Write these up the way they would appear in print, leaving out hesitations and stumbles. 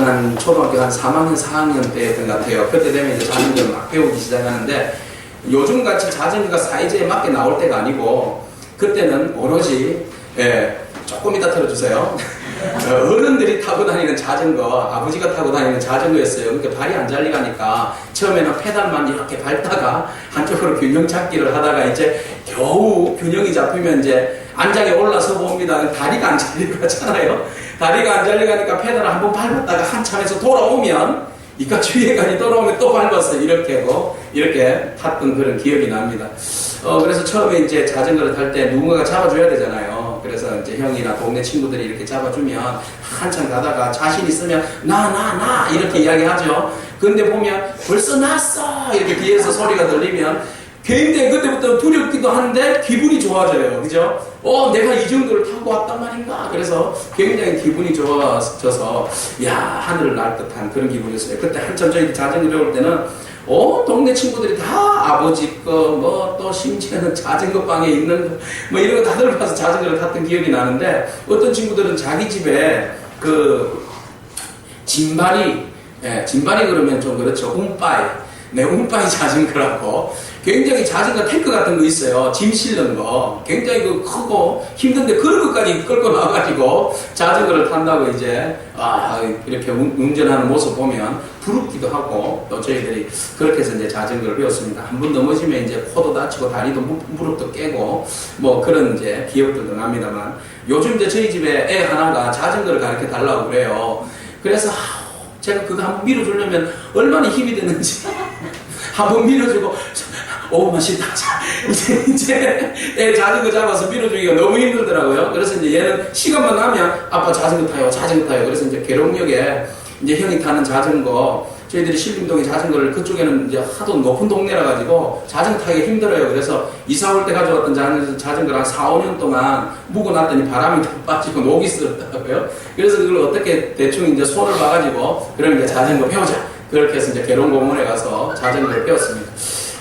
한 초등학교 한 3학년, 4학년 때였던 것 같아요. 그때 되면 이제 자전거를 막 배우기 시작하는데 요즘 같이 자전거가 사이즈에 맞게 나올 때가 아니고 그때는 오로지 조금 이따 틀어주세요. 어른들이 타고 다니는 자전거, 아버지가 타고 다니는 자전거였어요. 그러니까 발이 안 잘리가니까 처음에는 페달만 이렇게 밟다가 한쪽으로 균형 잡기를 하다가 이제 겨우 균형이 잡히면 이제 안장에 올라서 봅니다. 다리가 안 잘리고 하잖아요. 다리가 안 잘리가니까 페달을 한번 밟았다가 한참에서 돌아오면 이까 주의관이 돌아오면 또 밟았어요. 이렇게 하고 이렇게 탔던 그런 기억이 납니다. 그래서 처음에 이제 자전거를 탈 때 누군가가 잡아줘야 되잖아요. 그래서 이제 형이나 동네 친구들이 이렇게 잡아주면 한참 가다가 자신 있으면 나 이렇게 이야기하죠. 근데 보면 벌써 났어 이렇게 뒤에서 소리가 들리면 굉장히 그때부터 두렵기도 한데 기분이 좋아져요. 그죠? 내가 이 정도를 타고 왔단 말인가? 그래서 굉장히 기분이 좋아져서 야, 하늘을 날 듯한 그런 기분이었어요. 그때 한참 저희 자전거 배울 때는 동네 친구들이 다 아버지 거, 또 심지어는 자전거 방에 있는 거, 이런 거 다들 가서 자전거를 탔던 기억이 나는데 어떤 친구들은 자기 집에 짐바리 그러면 좀 그렇죠. 운빠이. 운빠이 자전거라고 굉장히 자전거 탱크 같은 거 있어요. 짐 실는 거. 굉장히 크고 힘든데 그런 것까지 끌고 나와가지고 자전거를 탄다고 이제, 이렇게 운전하는 모습 보면 부럽기도 하고 또 저희들이 그렇게 해서 이제 자전거를 배웠습니다. 한 번 넘어지면 이제 코도 다치고 다리도 무릎도 깨고 그런 이제 기억들도 납니다만 요즘 이제 저희 집에 애 하나가 자전거를 가르쳐 달라고 그래요. 그래서 제가 그거 한번 밀어주려면 얼마나 힘이 드는지 한번 밀어주고 맛있다. 이제 애 자전거 잡아서 밀어주기가 너무 힘들더라고요. 그래서 이제 얘는 시간만 나면 아빠 자전거 타요. 그래서 이제 계룡역에 이제 형이 타는 자전거 저희들이 신림동에 자전거를 그쪽에는 이제 하도 높은 동네라 가지고 자전거 타기가 힘들어요. 그래서 이사 올 때 가져왔던 자전거를 한 4, 5년 동안 묵어놨더니 바람이 다 빠지고 녹이 슬었더라고요. 그래서 그걸 어떻게 대충 이제 손을 봐가지고 그럼 이제 자전거 배우자. 그렇게 해서 이제 계룡공원에 가서 자전거를 배웠습니다.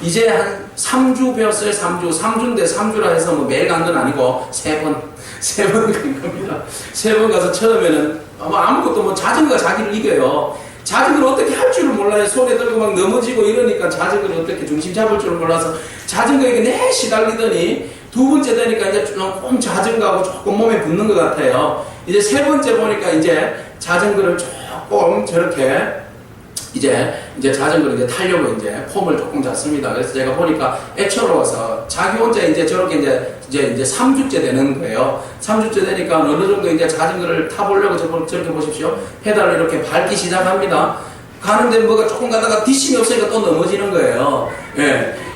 이제 한 3주 배웠어요. 3주인데 3주라 해서 매일 간 건 아니고 3번 간 겁니다. 3번 가서 처음에는 아무것도 자전거가 자기를 이겨요. 자전거를 어떻게 할 줄을 몰라요. 손에 들고 막 넘어지고 이러니까 자전거를 어떻게 중심 잡을 줄을 몰라서 자전거에게 내 시달리더니 두 번째 되니까 이제 조금 자전거하고 조금 몸에 붙는 것 같아요. 이제 세 번째 보니까 이제 자전거를 조금 저렇게 이제 자전거를 이제 타려고 이제 폼을 조금 잡습니다. 그래서 제가 보니까 애처로워서 자기 혼자 이제 저렇게 이제 3주째 되는 거예요. 3주째 되니까 어느 정도 이제 자전거를 타보려고 저렇게 보십시오. 페달을 이렇게 밟기 시작합니다. 가는데 뭐가 조금 가다가 뒷심이 없으니까 또 넘어지는 거예요.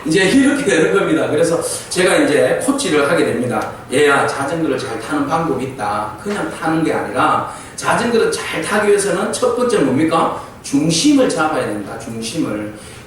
이제 이렇게 되는 겁니다. 그래서 제가 이제 코치를 하게 됩니다. 얘야, 자전거를 잘 타는 방법이 있다. 그냥 타는 게 아니라 자전거를 잘 타기 위해서는 첫 번째 뭡니까? 중심을 잡아야 된다.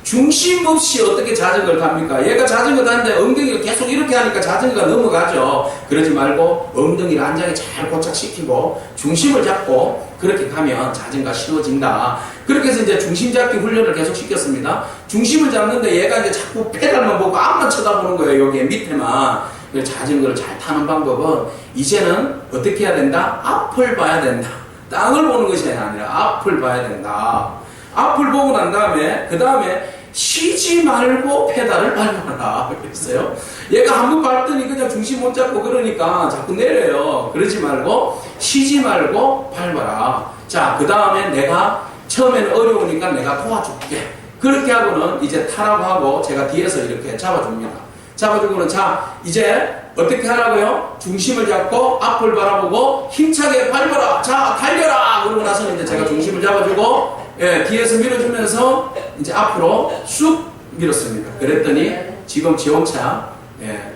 중심 없이 어떻게 자전거를 탑니까? 얘가 자전거 타는데 엉덩이를 계속 이렇게 하니까 자전거가 넘어가죠. 그러지 말고 엉덩이를 안장에 잘 고착시키고 중심을 잡고 그렇게 가면 자전거가 쉬워진다. 그렇게 해서 이제 중심 잡기 훈련을 계속 시켰습니다. 중심을 잡는데 얘가 이제 자꾸 페달만 보고 앞만 쳐다보는 거예요. 여기 밑에만. 그래서 자전거를 잘 타는 방법은 이제는 어떻게 해야 된다? 앞을 봐야 된다. 땅을 보는 것이 아니라 앞을 봐야 된다. 앞을 보고 난 다음에 그 다음에 쉬지 말고 페달을 밟아라 그랬어요. 얘가 한번 밟더니 그냥 중심 못 잡고 그러니까 자꾸 내려요. 그러지 말고 쉬지 말고 밟아라. 자, 그 다음에 내가 처음에는 어려우니까 내가 도와줄게. 그렇게 하고는 이제 타라고 하고 제가 뒤에서 이렇게 잡아줍니다. 잡아주고는 자, 이제 어떻게 하라고요? 중심을 잡고 앞을 바라보고 힘차게 밟아라. 자, 달려라. 그러고 나서는 이제 제가 중심을 잡아주고 뒤에서 밀어주면서 이제 앞으로 쑥 밀었습니다. 그랬더니 지금 지 혼자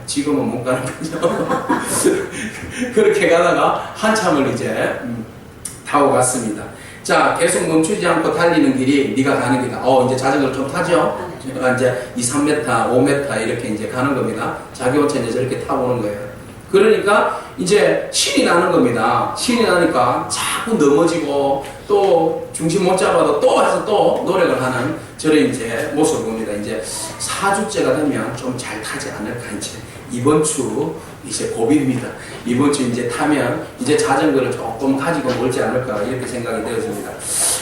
지금은 못 가는 거죠. 그렇게 가다가 한참을 이제 타고 갔습니다. 자, 계속 멈추지 않고 달리는 길이 네가 가는 길이다. 이제 자전거를 좀 타죠. 이제 2, 3m, 5m 이렇게 이제 가는 겁니다. 자기 혼자 이제 저렇게 타보는 거예요. 그러니까 이제 신이 나는 겁니다. 신이 나니까 자꾸 넘어지고 또 중심 못 잡아도 또 해서 또 노력을 하는 저런 이제 모습을 봅니다. 이제 4주째가 되면 좀 잘 타지 않을까 이제 이번 주 이제 고비입니다. 이번 주 이제 타면 이제 자전거를 조금 가지고 놀지 않을까 이렇게 생각이 되어집니다.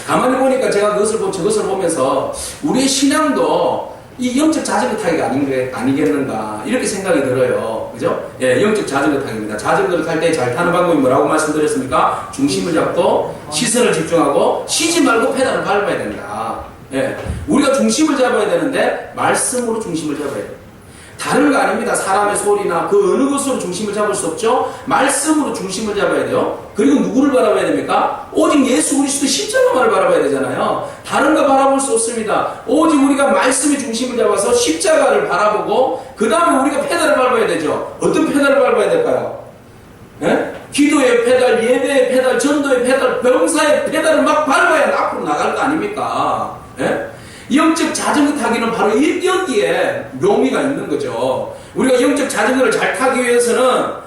가만히 보니까 제가 저것을 보면서 우리의 신앙도 이 영적 자전거 타기가 아니겠는가 이렇게 생각이 들어요. 그죠? 예, 영적 자전거 타기입니다. 자전거를 탈 때 잘 타는 방법이 뭐라고 말씀드렸습니까? 중심을 잡고 시선을 집중하고 쉬지 말고 페달을 밟아야 된다. 예, 우리가 중심을 잡아야 되는데 말씀으로 중심을 잡아야 돼요. 다른 거 아닙니다. 사람의 소리나 그 어느 것으로 중심을 잡을 수 없죠. 말씀으로 중심을 잡아야 돼요. 그리고 누구를 바라봐야 됩니까? 오직 예수 그리스도 십자가만을 바라봐야 되잖아요. 다른 거 바라볼 수 없습니다. 오직 우리가 말씀의 중심을 잡아서 십자가를 바라보고 그 다음에 우리가 페달을 밟아야 되죠. 어떤 페달을 밟아야 될까요? 예? 기도의 페달, 예배의 페달, 전도의 페달, 병사의 페달을 막 밟아야 앞으로 나갈 거 아닙니까? 예? 영적 자전거 타기는 바로 여기에 묘미가 있는 거죠. 우리가 영적 자전거를 잘 타기 위해서는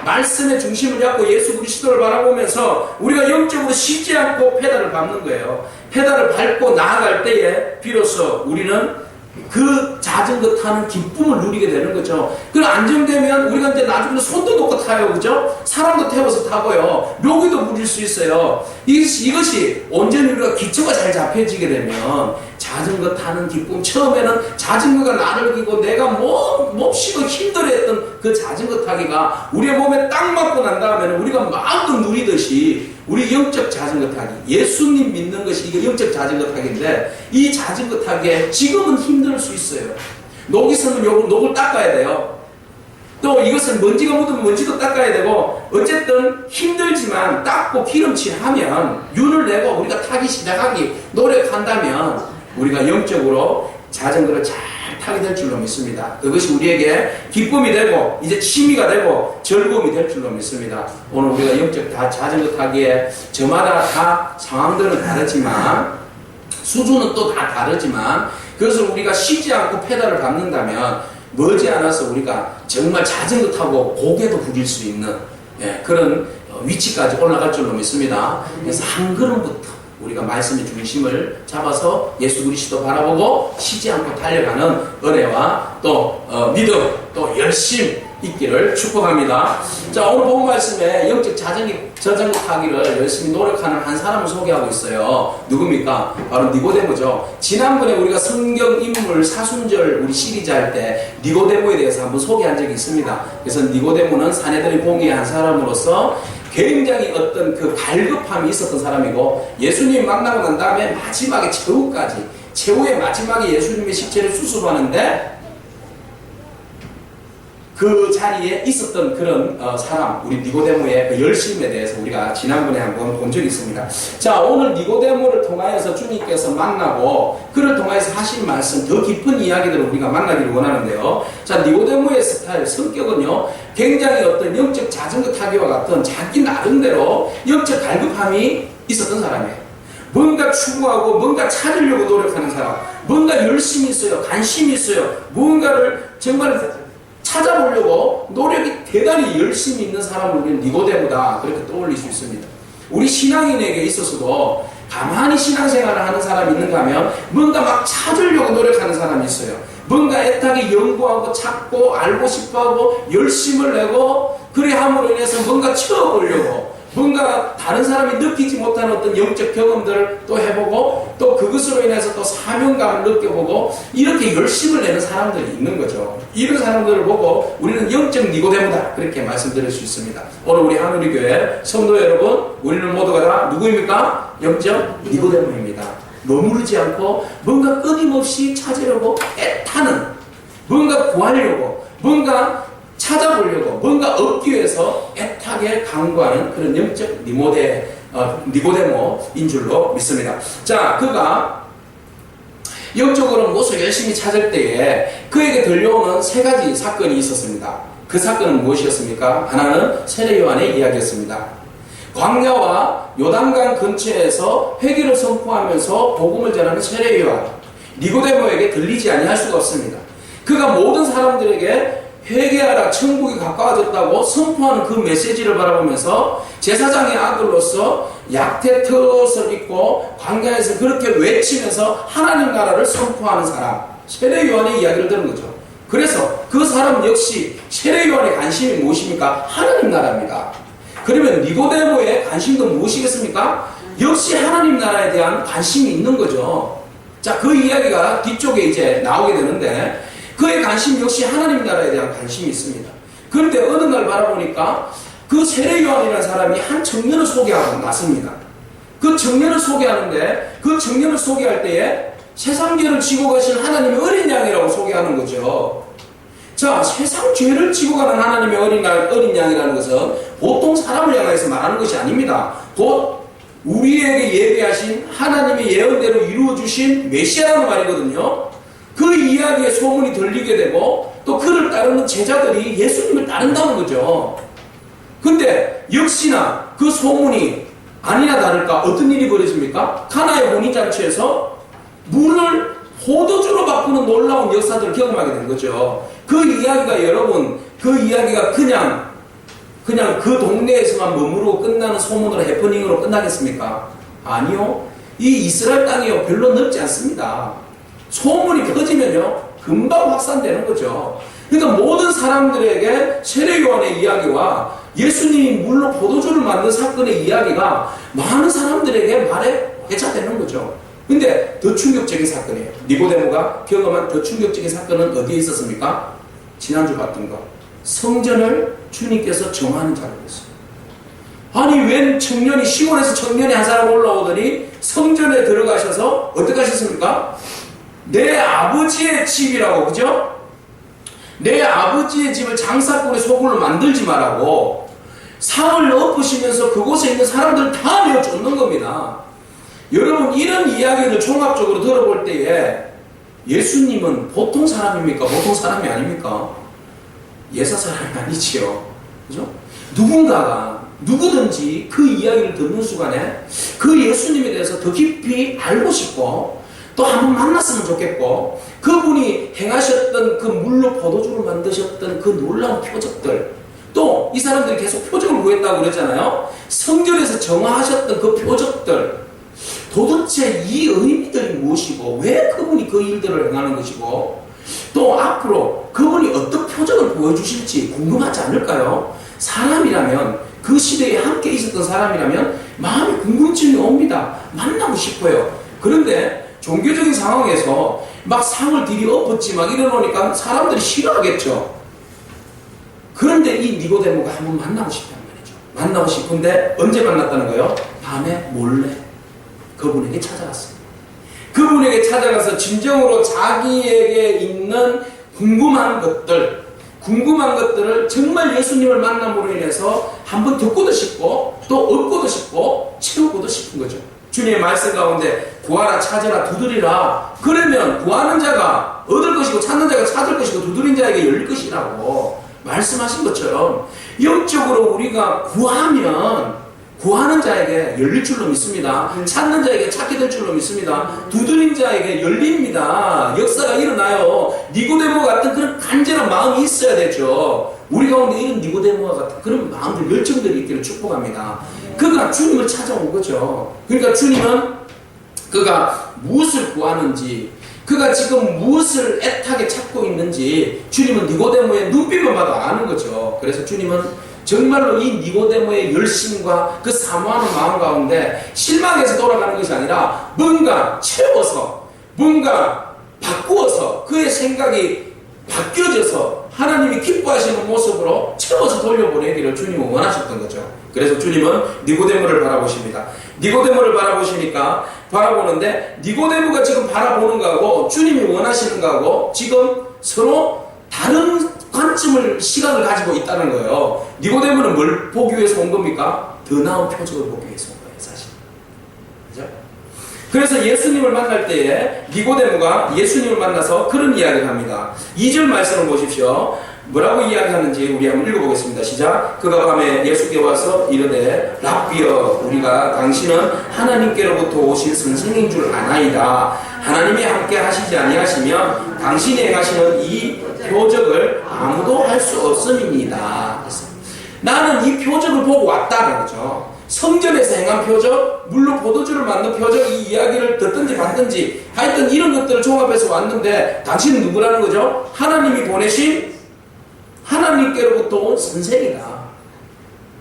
말씀의 중심을 잡고 예수 그리스도를 바라보면서 우리가 영적으로 쉬지 않고 페달을 밟는 거예요. 페달을 밟고 나아갈 때에 비로소 우리는 그 자전거 타는 기쁨을 누리게 되는 거죠. 그럼 안정되면 우리가 이제 나중에 손도 놓고 타요. 그죠? 사람도 태워서 타고요. 묘기도 부릴 수 있어요. 이것이 온전히 우리가 기초가 잘 잡혀지게 되면 자전거 타는 기쁨, 처음에는 자전거가 나를 기고 내가 몹시도 힘들어했던 그 자전거 타기가 우리의 몸에 딱 맞고 난 다음에는 우리가 마음껏 누리듯이 우리 영적 자전거 타기, 예수님 믿는 것이 이게 영적 자전거 타기인데 이 자전거 타기에 지금은 힘들 수 있어요. 녹이 있으면 녹을 닦아야 돼요. 또 이것은 먼지가 묻으면 먼지도 닦아야 되고 어쨌든 힘들지만 닦고 기름칠하면 윤을 내고 우리가 타기 시작하기 노력한다면 우리가 영적으로 자전거를 잘 타게 될 줄로 믿습니다. 그것이 우리에게 기쁨이 되고 이제 취미가 되고 즐거움이 될 줄로 믿습니다. 오늘 우리가 영적 자전거 타기에 저마다 다 상황들은 다르지만 수준은 또 다 다르지만 그것을 우리가 쉬지 않고 페달을 밟는다면 머지않아서 우리가 정말 자전거 타고 고개도 부릴 수 있는 그런 위치까지 올라갈 줄로 믿습니다. 그래서 한 걸음부터 우리가 말씀의 중심을 잡아서 예수 그리스도 바라보고 쉬지 않고 달려가는 은혜와 또 믿음, 또 열심 있기를 축복합니다. 자, 오늘 본 말씀에 영적 자전거 타기를 열심히 노력하는 한 사람을 소개하고 있어요. 누굽니까? 바로 니고데모죠. 지난번에 우리가 성경 인물 사순절 우리 시리즈 할 때 니고데모에 대해서 한번 소개한 적이 있습니다. 그래서 니고데모는 사내들의 공의의 한 사람으로서 굉장히 어떤 그 갈급함이 있었던 사람이고 예수님 만나고 난 다음에 마지막에 최후의 마지막에 예수님의 십체를 수습하는데 그 자리에 있었던 그런 사람, 우리 니고데모의 그 열심에 대해서 우리가 지난번에 한번 본 적이 있습니다. 자, 오늘 니고데모를 통하여서 주님께서 만나고 그를 통하여서 하신 말씀, 더 깊은 이야기들을 우리가 만나기를 원하는데요. 자, 니고데모의 스타일, 성격은요, 굉장히 어떤 영적 자전거 타기와 같은 자기 나름대로 영적 갈급함이 있었던 사람이에요. 뭔가 추구하고 뭔가 찾으려고 노력하는 사람, 뭔가 열심히 있어요, 관심이 있어요, 무언가를 정말 찾아보려고 노력이 대단히 열심히 있는 사람을 우리는 니고데모다 그렇게 떠올릴 수 있습니다. 우리 신앙인에게 있어서도 가만히 신앙생활을 하는 사람이 있는가 하면 뭔가 막 찾으려고 노력하는 사람이 있어요. 뭔가 애타게 연구하고 찾고 알고 싶어하고 열심을 내고 그래 함으로 인해서 뭔가 채워보려고 뭔가 다른 사람이 느끼지 못하는 어떤 영적 경험들을 또 해보고 또 그것으로 인해서 또 사명감을 느껴보고 이렇게 열심을 내는 사람들이 있는 거죠. 이런 사람들을 보고 우리는 영적 니고데모다 그렇게 말씀드릴 수 있습니다. 오늘 우리 하누리교회 성도 여러분, 우리는 모두가 다 누구입니까? 영적 니고데모입니다. 머무르지 않고 뭔가 끊임없이 찾으려고 애타는, 뭔가 구하려고, 뭔가 찾아보려고, 뭔가 얻기 위해서 애타게 강구하는 그런 영적 니고데모인 줄로 믿습니다. 자, 그가 영적으로 무엇을 열심히 찾을 때에 그에게 들려오는 세 가지 사건이 있었습니다. 그 사건은 무엇이었습니까? 하나는 세례 요한의 이야기였습니다. 광야와 요단강 근처에서 회개를 선포하면서 복음을 전하는 세례 요한, 니고데모에게 들리지 아니할 수가 없습니다. 그가 모든 사람들에게 회개하라, 천국이 가까워졌다고 선포하는 그 메시지를 바라보면서 제사장의 아들로서 약태 텟을 입고 광야에서 그렇게 외치면서 하나님 나라를 선포하는 사람, 세례 요한의 이야기를 들은 거죠. 그래서 그 사람 역시 세례 요한의 관심이 무엇입니까? 하나님 나라입니다. 그러면 니고데모의 관심도 무엇이겠습니까? 역시 하나님 나라에 대한 관심이 있는 거죠. 자, 그 이야기가 뒤쪽에 이제 나오게 되는데 그의 관심 역시 하나님 나라에 대한 관심이 있습니다. 그런데 어느 날 바라보니까 그 세례 요한이라는 사람이 한 청년을 소개하고 났습니다. 그 청년을 소개하는데 그 청년을 소개할 때에 세상 죄를 지고 가신 하나님의 어린 양이라고 소개하는 거죠. 자, 세상 죄를 지고 가는 하나님의 어린 양이라는 것은 보통 사람을 향해서 말하는 것이 아닙니다. 곧 우리에게 예비하신 하나님의 예언대로 이루어주신 메시아라는 말이거든요. 그 이야기에 소문이 들리게 되고 또 그를 따르는 제자들이 예수님을 따른다는 거죠. 근데 역시나 그 소문이 아니나 다를까 어떤 일이 벌어집니까? 카나의 혼인잔치에서 물을 포도주로 바꾸는 놀라운 역사들을 경험하게 된 거죠. 그 이야기가 여러분, 그 이야기가 그냥 그 동네에서만 머무르고 끝나는 소문으로 해프닝으로 끝나겠습니까? 아니요. 이 이스라엘 땅이요 별로 넓지 않습니다. 소문이 퍼지면요 금방 확산되는 거죠. 그러니까 모든 사람들에게 세례 요한의 이야기와 예수님이 물로 포도주를 만든 사건의 이야기가 많은 사람들에게 말에 회자되는 거죠. 근데 더 충격적인 사건이에요. 니고데모가 경험한 더 충격적인 사건은 어디에 있었습니까? 지난주 봤던 거. 성전을 주님께서 정하는 자리였어요. 아니 웬 청년이 시골에서 청년이 한 사람 올라오더니 성전에 들어가셔서 어떻게 하셨습니까? 내 아버지의 집이라고, 그죠? 내 아버지의 집을 장사꾼의 소굴로 만들지 말라고 상을 엎으시면서 그곳에 있는 사람들 다 내어쫓는 겁니다. 여러분, 이런 이야기를 종합적으로 들어볼 때에 예수님은 보통 사람입니까? 보통 사람이 아닙니까? 예사 사람이 아니지요. 그죠? 누구든지 그 이야기를 듣는 순간에 그 예수님에 대해서 더 깊이 알고 싶고 또 한번 만났으면 좋겠고 그분이 행하셨던 그 물로 포도주를 만드셨던 그 놀라운 표적들 또 이 사람들이 계속 표적을 구했다고 그랬잖아요. 성전에서 정화하셨던 그 표적들 도대체 이 의미들이 무엇이고 왜 그분이 그 일들을 행하는 것이고 또 앞으로 그분이 어떤 표적을 보여주실지 궁금하지 않을까요? 사람이라면 그 시대에 함께 있었던 사람이라면 마음에 궁금증이 옵니다. 만나고 싶어요. 그런데 종교적인 상황에서 막 상을 들이엎었지 막 이러니까 사람들이 싫어하겠죠. 그런데 이 니고데모가 한번 만나고 싶단 말이죠. 만나고 싶은데 언제 만났다는 거예요? 밤에 몰래 그분에게 찾아갔어요. 그분에게 찾아가서 진정으로 자기에게 있는 궁금한 것들을 정말 예수님을 만남으로 인해서 한번 듣고도 싶고 또 얻고도 싶고 채우고도 싶은 거죠. 주님의 말씀 가운데 구하라 찾으라 두드리라 그러면 구하는 자가 얻을 것이고 찾는 자가 찾을 것이고 두드린 자에게 열릴 것이라고 말씀하신 것처럼 영적으로 우리가 구하는 자에게 열릴 줄로 믿습니다. 찾는 자에게 찾게 될 줄로 믿습니다. 두드린 자에게 열립니다. 역사가 일어나요. 니고데모 같은 그런 간절한 마음이 있어야 되죠. 우리 가운데 이런 니고데모와 같은 그런 마음들, 열정들이 있기를 축복합니다. 그가 주님을 찾아온 거죠. 그러니까 주님은 그가 무엇을 구하는지 그가 지금 무엇을 애타게 찾고 있는지 주님은 니고데모의 눈빛만 봐도 아는 거죠. 그래서 주님은 정말로 이 니고데모의 열심과 그 사모하는 마음 가운데 실망해서 돌아가는 것이 아니라 뭔가 채워서 뭔가 바꾸어서 그의 생각이 바뀌어져서 하나님이 기뻐하시는 모습으로 채워서 돌려보내기를 주님은 원하셨던 거죠. 그래서 주님은 니고데모를 바라보십니다. 니고데모를 바라보는데 니고데모가 지금 바라보는 거하고 주님이 원하시는 거하고 지금 서로 다른 시각을 가지고 있다는 거예요. 니고데모는 뭘 보기 위해서 온 겁니까? 더 나은 표적을 보기 위해서 온 거예요, 사실. 그죠? 그래서 예수님을 만날 때에 니고데모가 예수님을 만나서 그런 이야기를 합니다. 2절 말씀을 보십시오. 뭐라고 이야기하는지 우리 한번 읽어보겠습니다. 시작. 그가 밤에 예수께 와서 이르되 랍비여 우리가 당신은 하나님께로부터 오신 선생인 줄 아나이다. 하나님이 함께 하시지 아니하시면 당신이 행하시는 이 표적을 아무도 할 수 없음입니다. 나는 이 표적을 보고 왔다는 거죠. 성전에서 행한 표적, 물로 포도주를 만든 표적, 이 이야기를 듣든지 봤든지 하여튼 이런 것들을 종합해서 왔는데 당신은 누구라는 거죠? 하나님이 보내신 하나님께로부터 온 선생이다.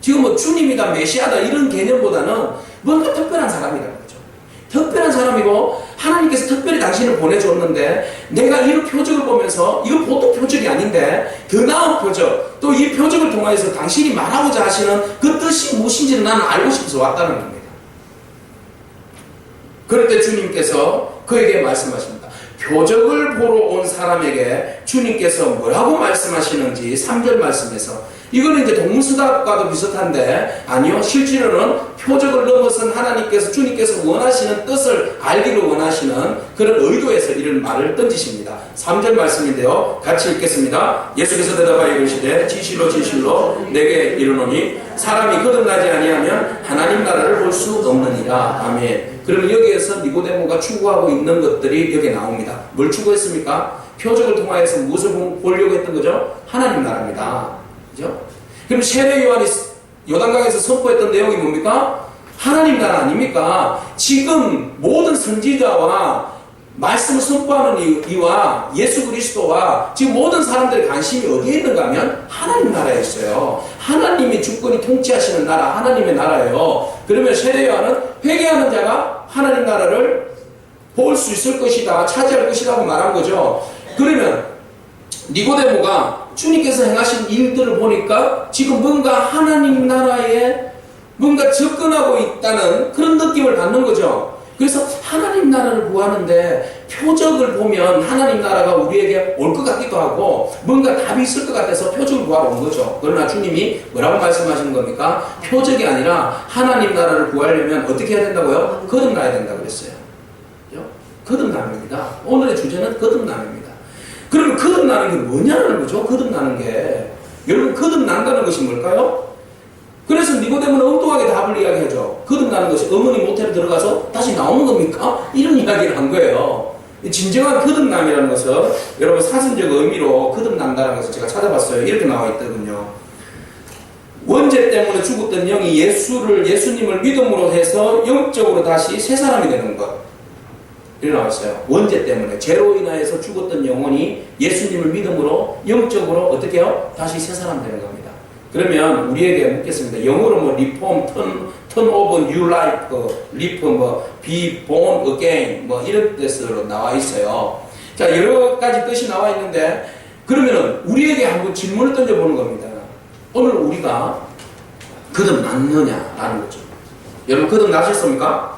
지금 뭐 주님이다 메시아다 이런 개념보다는 뭔가 특별한 사람이라는 거죠. 특별한 사람이고 하나님께서 특별히 당신을 보내줬는데 내가 이 표적을 보면서 이거 보통 표적이 아닌데 더 나은 표적, 또 이 표적을 통해서 당신이 말하고자 하시는 그 뜻이 무엇인지를 나는 알고 싶어서 왔다는 겁니다. 그럴 때 주님께서 그에게 말씀하십니다. 표적을 보러 온 사람에게 주님께서 뭐라고 말씀하시는지 3절 말씀에서, 이거는 이제 동문서답과도 비슷한데 아니요, 실제로는 표적을 넘어선 하나님께서, 주님께서 원하시는 뜻을 알기를 원하시는 그런 의도에서 이런 말을 던지십니다. 3절 말씀인데요, 같이 읽겠습니다. 예수께서 대답하여 이르시되 진실로 진실로 내게 이르노니 사람이 거듭나지 아니하면 하나님 나라를 볼 수 없느니라. 아멘. 그러면 여기에서 니고데모가 추구하고 있는 것들이 여기에 나옵니다. 뭘 추구했습니까? 표적을 통하여서 무엇을 보려고 했던 거죠? 하나님 나라입니다. 그죠? 그럼 세례 요한이 요단강에서 선포했던 내용이 뭡니까? 하나님 나라 아닙니까? 지금 모든 선지자와 말씀을 선포하는 이와 예수 그리스도와 지금 모든 사람들의 관심이 어디에 있는가 하면 하나님 나라에 있어요. 하나님이 주권이 통치하시는 나라, 하나님의 나라예요. 그러면 세례 요한은 회개하는 자가 하나님 나라를 볼 수 있을 것이다, 차지할 것이라고 말한 거죠. 그러면 니고데모가 주님께서 행하신 일들을 보니까 지금 뭔가 하나님 나라에 뭔가 접근하고 있다는 그런 느낌을 받는 거죠. 그래서 하나님 나라를 구하는데 표적을 보면 하나님 나라가 우리에게 올 것 같기도 하고 뭔가 답이 있을 것 같아서 표적을 구하러 온 거죠. 그러나 주님이 뭐라고 말씀하시는 겁니까? 표적이 아니라 하나님 나라를 구하려면 어떻게 해야 된다고요? 거듭나야 된다고 그랬어요. 거듭남입니다. 오늘의 주제는 거듭남입니다. 그러면 거듭나는 게 뭐냐는 거죠? 거듭나는 게. 여러분, 거듭난다는 것이 뭘까요? 그래서 니고데모는 엉뚱하게 답을 이야기하죠. 거듭나는 것이 어머니 모텔에 들어가서 다시 나오는 겁니까? 이런 이야기를 한 거예요. 진정한 거듭남이라는 것은 여러분 사전적 의미로 거듭난다는 것을 제가 찾아봤어요. 이렇게 나와 있더군요. 원죄 때문에 죽었던 영이 예수님을 믿음으로 해서 영적으로 다시 새 사람이 되는 것. 이렇게 나왔어요. 원죄 때문에 죄로 인하여서 죽었던 영혼이 예수님을 믿음으로 영적으로 어떻게 해요? 다시 새 사람 되는 겁니다. 그러면 우리에게 묻겠습니다. 영어로 뭐 reform, turn over new life, reform, be born again, 이런 뜻으로 나와 있어요. 자, 여러 가지 뜻이 나와 있는데 그러면 우리에게 한번 질문을 던져보는 겁니다. 오늘 우리가 거듭났느냐라는 거죠. 여러분 거듭나셨습니까?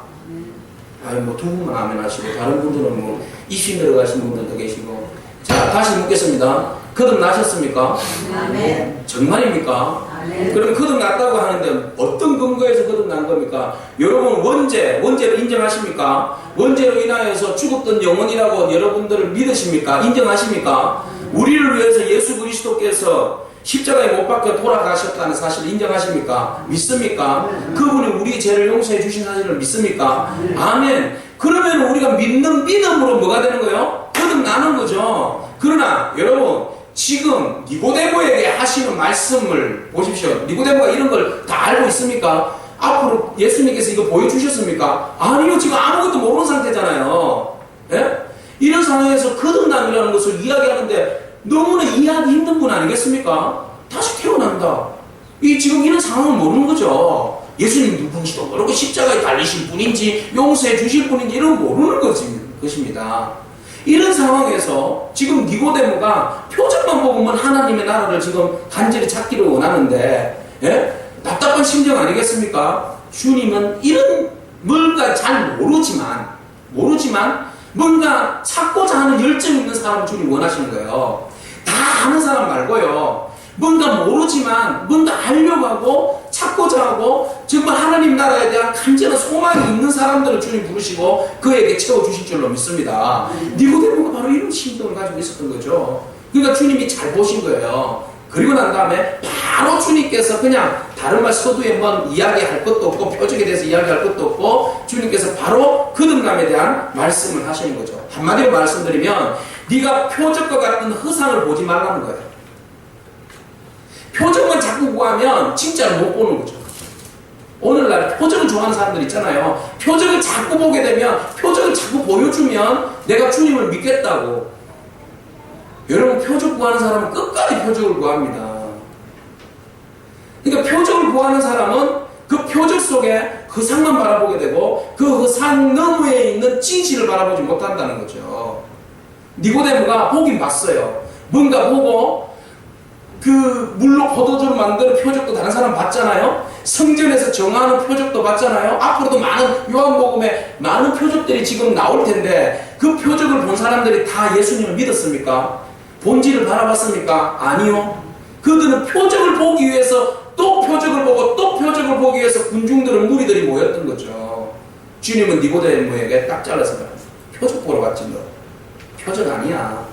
두 분만 아멘 하시고 다른 분들은 입신 들어가신 분들도 계시고. 자, 다시 묻겠습니다. 거듭나셨습니까? 아멘. 정말입니까? 아멘. 그럼 거듭났다고 하는데 어떤 근거에서 거듭난 겁니까? 여러분 원죄를 인정하십니까? 원죄로 인하여서 죽었던 영혼이라고 여러분들을 믿으십니까? 인정하십니까? 우리를 위해서 예수 그리스도께서 십자가에 못 박혀 돌아가셨다는 사실을 인정하십니까? 믿습니까? 그분이 우리 죄를 용서해 주신 사실을 믿습니까? 아멘. 그러면 우리가 믿는 믿음으로 뭐가 되는 거예요? 거듭나는 거죠. 그러나 여러분 지금 니고데모에게 하시는 말씀을 보십시오. 니고데모가 이런 걸 다 알고 있습니까? 앞으로 예수님께서 이거 보여주셨습니까? 아니요. 지금 아무것도 모르는 상태잖아요. 예? 이런 상황에서 거듭남이라는 것을 이야기하는데 너무나 이해하기 힘든 분 아니겠습니까? 다시 태어난다. 지금 이런 상황을 모르는 거죠. 예수님 누군지도 모르고 십자가에 달리신 분인지 용서해 주실 분인지 이런 거 모르는 것입니다. 이런 상황에서 지금 니고데모가 표적만 보면 하나님의 나라를 지금 간절히 찾기를 원하는데, 예? 답답한 심정 아니겠습니까? 주님은 이런 뭔가 잘 모르지만 뭔가 찾고자 하는 열정 있는 사람을 주님 원하시는 거예요. 다 아는 사람 말고요. 뭔가 모르지만 뭔가 알려고 하고 찾고자 하고 정말 하나님 나라에 대한 간절한 소망이 있는 사람들을 주님 부르시고 그에게 채워주실 줄로 믿습니다. 니고데모가 바로 이런 심정을 가지고 있었던 거죠. 그러니까 주님이 잘 보신 거예요. 그리고 난 다음에 바로 주님께서 그냥 다른 말 서두에 이야기할 것도 없고 표적에 대해서 이야기할 것도 없고 주님께서 바로 거듭남에 대한 말씀을 하시는 거죠. 한마디로 말씀드리면 네가 표적과 같은 허상을 보지 말라는 거예요. 표적만 자꾸 구하면 진짜를 못 보는 거죠. 오늘날 표적을 좋아하는 사람들 있잖아요. 표적을 자꾸 보게 되면 표적을 자꾸 보여주면 내가 주님을 믿겠다고. 여러분 표적 구하는 사람은 끝까지 표적을 구합니다. 그러니까 표적을 구하는 사람은 그 표적 속에 허상만 바라보게 되고 그 허상 너머에 있는 진실을 바라보지 못한다는 거죠. 니고데모가 보긴 봤어요. 뭔가 보고 그 물로 포도주를 만드는 표적도 다른 사람 봤잖아요. 성전에서 정하는 표적도 봤잖아요. 앞으로도 많은 요한복음에 많은 표적들이 지금 나올 텐데 그 표적을 본 사람들이 다 예수님을 믿었습니까? 본질을 바라봤습니까? 아니요. 그들은 표적을 보기 위해서 또 표적을 보고 또 표적을 보기 위해서 군중들은 무리들이 모였던 거죠. 주님은 니고데모에게 딱 잘라서 표적 보러 갔지 너. 표적 아니야.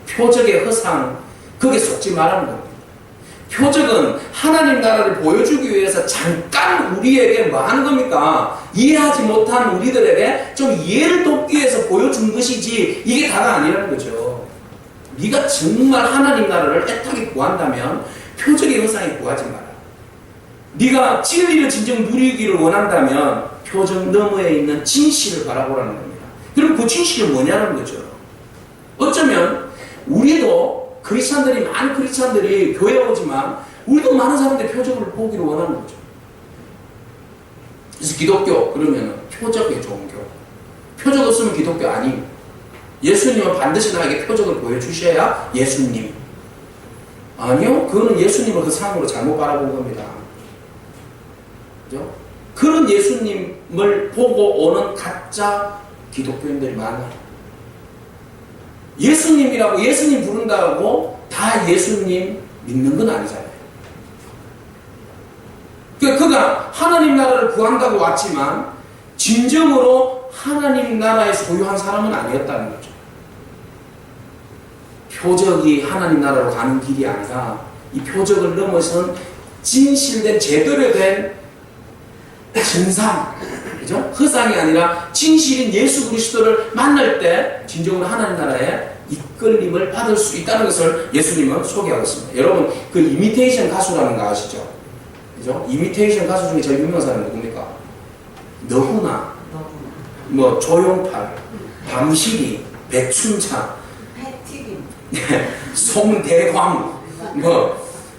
표적의 허상 거기에 속지 말라는 겁니다. 표적은 하나님 나라를 보여주기 위해서 잠깐 우리에게 뭐 하는 겁니까? 이해하지 못한 우리들에게 좀 이해를 돕기 위해서 보여준 것이지 이게 다가 아니라는 거죠. 네가 정말 하나님 나라를 애타게 구한다면 표적의 허상에 구하지 마라. 네가 진리를 진정 누리기를 원한다면 표적 너머에 있는 진실을 바라보라는 겁니다. 그럼 그 진실은 뭐냐는 거죠. 어쩌면 우리도 많은 크리스찬들이 교회에 오지만 우리도 많은 사람들이 표적을 보기를 원하는 거죠. 그래서 기독교 그러면 표적이 좋은 교회. 표적 없으면 기독교 아님. 예수님은 반드시 나에게 표적을 보여주셔야 예수님. 아니요. 그거는 예수님을 그 상으로 잘못 바라본 겁니다. 그죠? 그런 예수님을 보고 오는 가짜 기독교인들이 많아요. 예수님이라고 예수님 부른다고 다 예수님 믿는 건 아니잖아요. 그가 하나님 나라를 구한다고 왔지만 진정으로 하나님 나라에 소유한 사람은 아니었다는 거죠. 표적이 하나님 나라로 가는 길이 아니라 이 표적을 넘어선 진실된 제대로 된 진상, 그죠? 허상이 아니라 진실인 예수 그리스도를 만날 때 진정으로 하나님 나라에 이끌림을 받을 수 있다는 것을 예수님은 소개하고 있습니다. 여러분 그 이미테이션 가수라는 거 아시죠? 그죠? 이미테이션 가수 중에 제일 유명한 사람이 누굽니까? 너훈아, 뭐 조용팔, 밤시리, 백춘창, 송대광,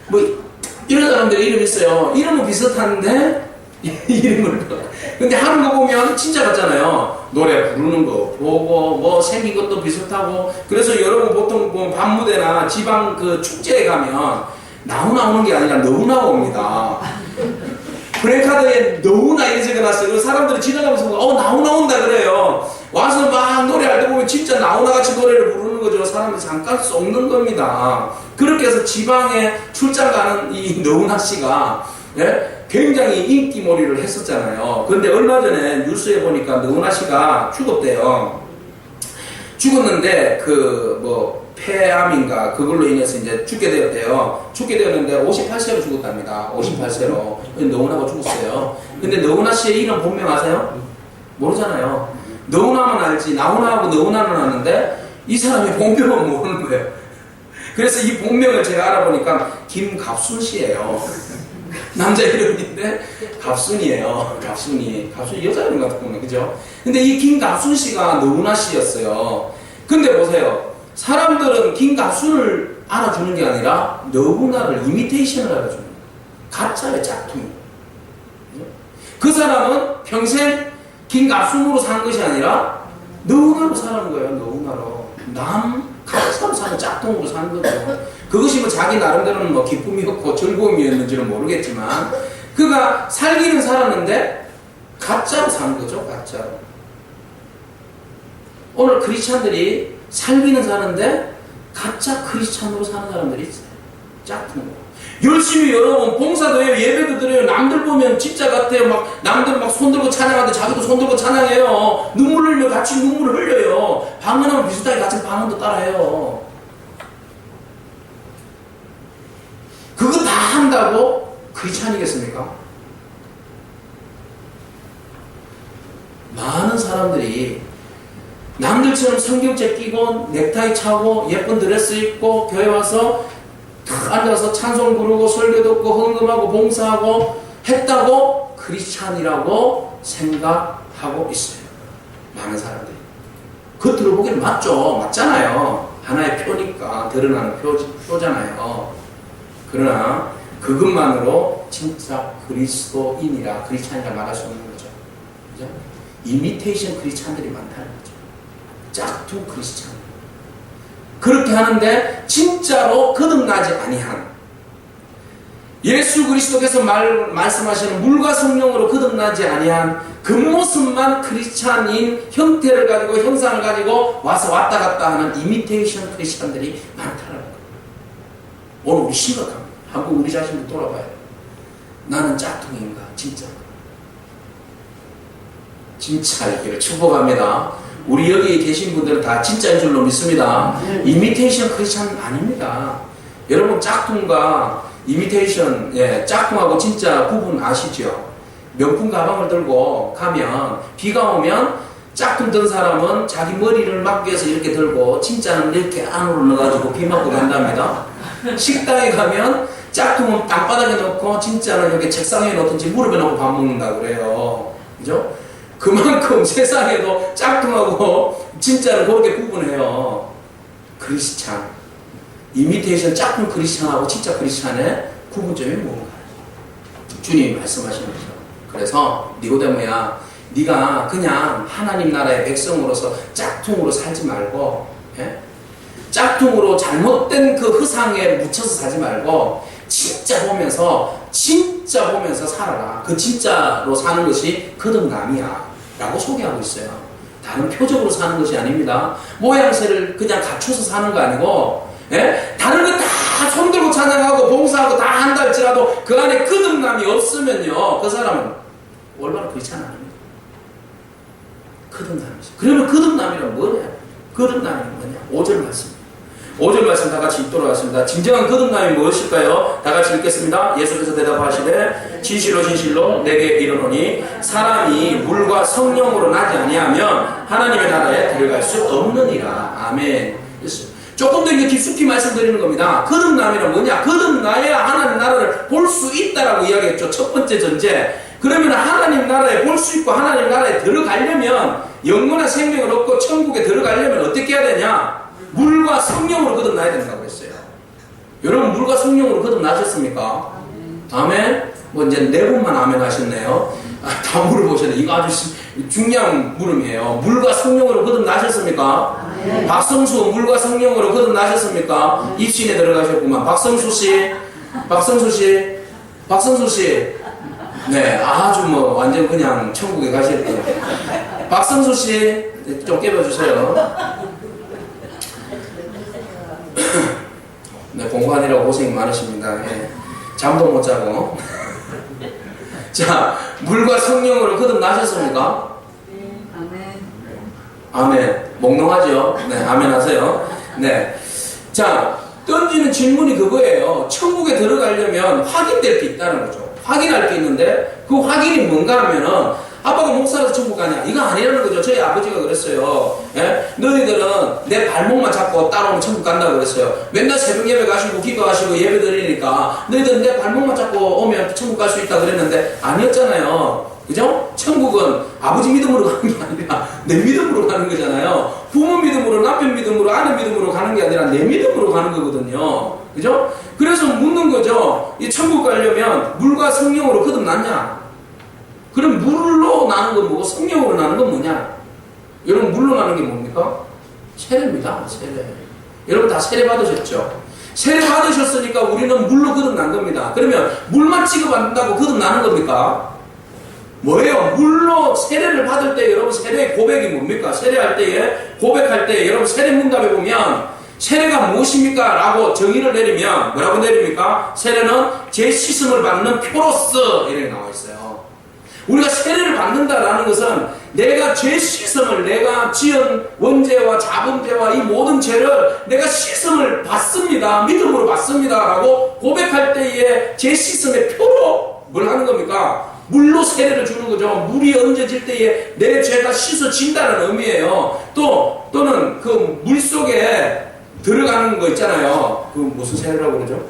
뭐 이런 사람들이 이름이 있어요. 이름은 비슷한데 이름을 근데 하는 거 보면 진짜 같잖아요. 노래 부르는 거 보고 뭐 생긴 것도 비슷하고. 그래서 여러분 보통 뭐 밤무대나 지방 그 축제에 가면 나훈아 나오는 게 아니라 너훈아가 옵니다. 프레카드에 너훈아 이렇게 적어놨어요. 사람들이 지나가면서 나훈아 온다 그래요. 와서 막 노래할 때 보면 진짜 나훈아 같이 노래를 부르는 거죠. 사람들이 잠깐 썩는 겁니다. 그렇게 해서 지방에 출장 가는 이 너훈아 씨가 굉장히 인기몰이를 했었잖아요. 근데 얼마 전에 뉴스에 보니까 너훈아 씨가 죽었대요. 죽었는데 폐암인가 그걸로 인해서 이제 죽게 되었대요. 죽게 되었는데 58세로 죽었답니다. 58세로. 너훈아가 죽었어요. 근데 너훈아 씨의 이름 본명 아세요? 모르잖아요. 너훈아만 알지 나훈아하고 너훈아는 아는데 이 사람의 본명은 모르는 거예요. 그래서 이 본명을 제가 알아보니까 김갑순 씨예요. 남자 이름인데 갑순이에요. 갑순이 여자 이름 같았구나. 그죠? 근데 이 김갑순 씨가 너훈아 씨였어요. 근데 보세요. 사람들은 김갑순을 알아주는 게 아니라 너훈아를 이미테이션을 알아주는 거예요. 가짜의 짝퉁. 그 사람은 평생 김갑순으로 산 것이 아니라 너훈아로 사는 거예요. 너훈아로. 가짜로 사는 짝퉁으로 사는 거죠. 그것이 뭐 자기 나름대로는 뭐 기쁨이었고 즐거움이었는지는 모르겠지만 그가 살기는 살았는데 가짜로 사는 거죠. 가짜로. 오늘 크리스찬들이 살기는 사는데 가짜 크리스찬으로 사는 사람들이 있어요. 짝퉁으로. 열심히 여러분 봉사도 해요. 예배도 드려요. 남들 보면 진짜 같아요. 막 남들 막 손들고 찬양하는데 자기도 손들고 찬양해요. 눈물 흘려 같이 눈물을 흘려요. 방언하면 비슷하게 같이 방언도 따라해요. 그거 다 한다고 크리스찬이겠습니까? 많은 사람들이 남들처럼 성경책 끼고 넥타이 차고 예쁜 드레스 입고 교회 와서 탁 앉아서 찬송 부르고 설교 듣고 헌금하고 봉사하고 했다고 크리스찬이라고 생각하고 있어요. 많은 사람들이. 겉으로 보기엔 맞잖아요. 하나의 표니까 드러나는 표잖아요. 그러나 그것만으로 진짜 그리스도인이라 크리스찬이라 말할 수 없는 거죠. 그죠? 이미테이션 크리스찬들이 많다는 거죠. 짝퉁 크리스찬. 그렇게 하는데 진짜로 거듭나지 아니한, 예수 그리스도께서 말씀하시는 물과 성령으로 거듭나지 아니한 겉모습만 크리스찬인 형태를 가지고 형상을 가지고 와서 왔다 갔다 하는 이미테이션 크리스찬들이 많다는 거예요. 오늘 우리 심각합니다. 한번 우리 자신도 돌아봐요. 나는 짝퉁인가 진짜인가? 진짜이기를 축복합니다. 우리 여기 계신 분들은 다 진짜인 줄로 믿습니다. 이미테이션 크리스찬 아닙니다. 여러분 짝퉁과 이미테이션, 짝퉁하고 진짜 구분 아시죠? 명품 가방을 들고 가면 비가 오면 짝퉁 든 사람은 자기 머리를 막기 위해서 이렇게 들고 진짜는 이렇게 안으로 넣어가지고 비 맞고 간답니다. 식당에 가면 짝퉁은 땅바닥에 놓고 진짜는 이렇게 책상에 놓든지 무릎에 놓고 밥 먹는다고 그래요. 그죠? 그만큼 세상에도 짝퉁하고 진짜를 그렇게 구분해요. 크리스찬, 이미테이션 짝퉁 크리스찬하고 진짜 크리스찬의 구분점이 뭔가? 주님이 말씀하시는 거죠. 그래서 니고데모야, 네가 그냥 하나님 나라의 백성으로서 짝퉁으로 살지 말고, 짝퉁으로 잘못된 그 허상에 묻혀서 살지 말고 진짜 보면서 살아라. 그 진짜로 사는 것이 거듭남이야 라고 소개하고 있어요. 다른 표적으로 사는 것이 아닙니다. 모양새를 그냥 갖춰서 사는 거 아니고, 다른 거 다 손들고 찬양하고 봉사하고 다 한다 할지라도 그 안에 거듭남이 없으면요, 그 사람은 올바른 크리스찬 아닙니다. 거듭남이죠. 그러면 거듭남이란 뭐냐? 거듭남이 뭐냐? 5절 말씀. 5절 말씀 다 같이 읽도록 하겠습니다. 진정한 거듭남이 무엇일까요? 다 같이 읽겠습니다. 예수께서 대답하시되 진실로 진실로 내게 이르노니 사람이 물과 성령으로 나지 아니하면 하나님의 나라에 들어갈 수 없느니라. 아멘. 조금 더 이제 깊숙이 말씀드리는 겁니다. 거듭남이란 뭐냐? 거듭나야 하나님 나라를 볼 수 있다라고 이야기했죠. 첫 번째 전제. 그러면 하나님 나라에 볼 수 있고 하나님 나라에 들어가려면, 영원한 생명을 얻고 천국에 들어가려면 어떻게 해야 되냐? 물과 성령으로 거듭나야 된다고 그랬어요. 여러분 물과 성령으로 거듭나셨습니까? 아멘? 뭐 이제 네 분만 아멘 하셨네요. 다 물어보셨네. 이거 아주 중요한 물음이에요. 물과 성령으로 거듭나셨습니까? 박성수 물과 성령으로 거듭나셨습니까? 입신에 들어가셨구만. 박성수 씨. 네, 아주 뭐 완전 그냥 천국에 가셨대요. 박성수 씨 좀 깨워주세요. 네, 공부하느라고 고생이 많으십니다. 잠도 못 자고. 자, 물과 성령으로 거듭나셨습니까? 아멘. 몽롱하죠? 네, 아멘 하세요. 네. 자, 던지는 질문이 그거예요. 천국에 들어가려면 확인될 게 있다는 거죠. 확인할 게 있는데, 그 확인이 뭔가 하면은, 아빠가 목사라서 천국 가냐? 이거 아니라는 거죠. 저희 아버지가 그랬어요. 너희들은 내 발목만 잡고 따라오면 천국 간다고 그랬어요. 맨날 새벽 예배 가시고 기도하시고 예배 드리니까 너희들은 내 발목만 잡고 오면 천국 갈 수 있다 그랬는데 아니었잖아요. 그죠? 천국은 아버지 믿음으로 가는 게 아니라 내 믿음으로 가는 거잖아요. 부모 믿음으로, 남편 믿음으로, 아내 믿음으로 가는 게 아니라 내 믿음으로 가는 거거든요. 그죠? 그래서 묻는 거죠. 이 천국 가려면 물과 성령으로 거듭났냐? 그럼 물로 나는 건 뭐고 성령으로 나는 건 뭐냐? 여러분 물로 나는 게 뭡니까? 세례입니다. 세례. 여러분 다 세례 받으셨죠? 세례 받으셨으니까 우리는 물로 거듭난 겁니다. 그러면 물만 취급한다고 거듭나는 겁니까? 뭐예요? 물로 세례를 받을 때 여러분 세례의 고백이 뭡니까? 세례할 때에 고백할 때 여러분 세례 문답에 보면 세례가 무엇입니까? 라고 정의를 내리면 뭐라고 내립니까? 세례는 제 씻음을 받는 표로서 이렇게 나와 있어요. 우리가 세례를 받는다라는 것은 내가 죄 씻음을, 내가 지은 원죄와 자범죄와 이 모든 죄를 내가 씻음을 받습니다. 믿음으로 받습니다. 라고 고백할 때에 죄 씻음의 표로 뭘 하는 겁니까? 물로 세례를 주는 거죠. 물이 얹어질 때에 내 죄가 씻어진다는 의미예요. 또는 그 물 속에 들어가는 거 있잖아요. 그 무슨 세례라고 그러죠?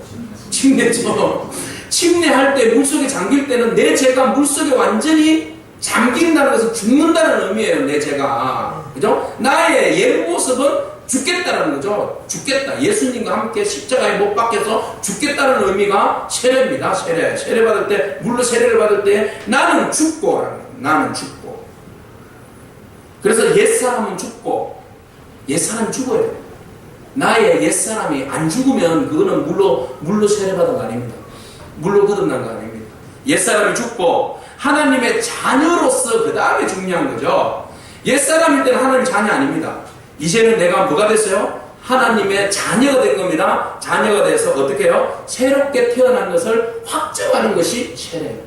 침례죠. 침례할 때 물속에 잠길 때는 내 죄가 물속에 완전히 잠긴다는 것은 죽는다는 의미예요. 내 죄가. 그죠? 나의 옛 모습은 죽겠다라는 거죠. 죽겠다. 예수님과 함께 십자가에 못 박혀서 죽겠다는 의미가 세례입니다. 세례 받을 때, 물로 세례를 받을 때 나는 죽고, 나는 죽고. 그래서 옛사람은 죽고, 옛사람이 죽어야 돼요. 나의 옛사람이 안 죽으면 그거는 물로 세례받은 거 아닙니다. 물로 거듭난 거 아닙니다. 옛사람이 죽고 하나님의 자녀로서 그 다음에 중요한 거죠. 옛사람일 때는 하나님 자녀 아닙니다. 이제는 내가 뭐가 됐어요? 하나님의 자녀가 된 겁니다. 자녀가 돼서 어떻게 해요? 새롭게 태어난 것을 확정하는 것이 세례예요.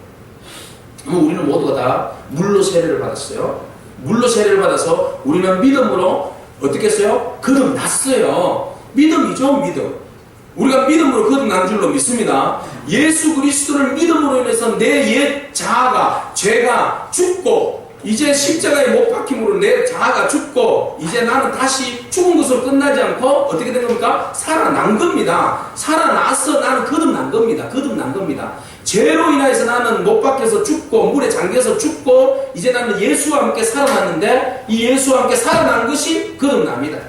우리는 모두가 다 물로 세례를 받았어요. 물로 세례를 받아서 우리는 믿음으로 어떻게 했어요? 거듭났어요. 믿음이죠, 믿음. 우리가 믿음으로 거듭난 줄로 믿습니다. 예수 그리스도를 믿음으로 인해서 내 옛 자아가, 죄가 죽고, 이제 십자가에 못 박힘으로 내 자아가 죽고, 이제 나는 다시 죽은 것으로 끝나지 않고 어떻게 된 겁니까? 살아난 겁니다. 살아나서 나는 거듭난 겁니다. 거듭난 겁니다. 죄로 인해서 나는 못 박혀서 죽고 물에 잠겨서 죽고 이제 나는 예수와 함께 살아났는데 이 예수와 함께 살아난 것이 거듭납니다.